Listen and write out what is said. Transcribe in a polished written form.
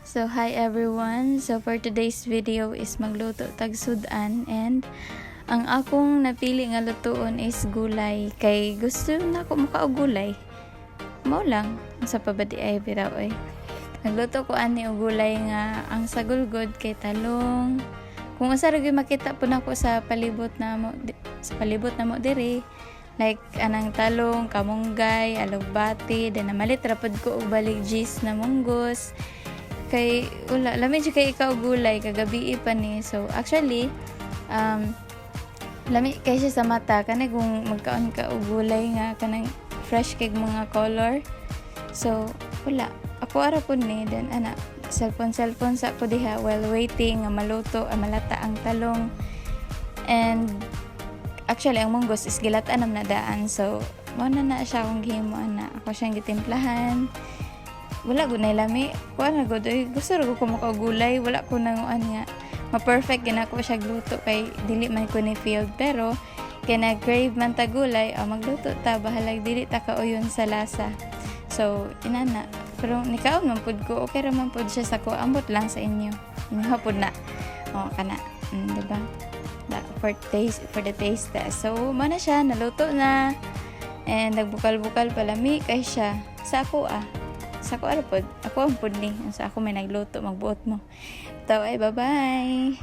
So hi everyone. So for today's video is magluto tag sudan, and ang akong napili nga lutoon is gulay kay gusto na ako makaog gulay. Mao lang sa pabadi ay bitaw ay. Nagluto ko ani og gulay nga ang sagulgod kay talong. Kung asa ra gyud makita po nako sa palibot na mo diri, like anang talong, kamunggay, alugbati, then namalit rapod ko og baligjis na munggos. Kay wala lami kay ikaw gulay kagabi pa ni. So actually lami kay siya sa mata kanay kung magkaon ka og gulay nga kanang fresh kay mga color. So wala ako ara pud ni, then ana cellphone sa ko diha while waiting nga maluto malata ang talong. And actually ang munggos is gilataan na daan, so mo na siya akong gihimo ana ako siyang gitimplahan. Wala gud na lami kuan na gud gusto ra ko makagulay, wala ko nang nga ma-perfect gina ko siya gluto kay dili man ko ni field, pero kay na crave man ta gulay magluto ta bahalag dili ta kauyon sa lasa. So inana, pero nikaon man pud ko, okay ra man pud siya sa ko, ambot lang sa inyo inyo pud na kana di ba for the taste test. So mana siya naluto na, and nagbukal-bukal palami kay siya sa ako sa ko arapod ako ang pud ni sa ako may nagluto magbuot mo taw ay bye bye.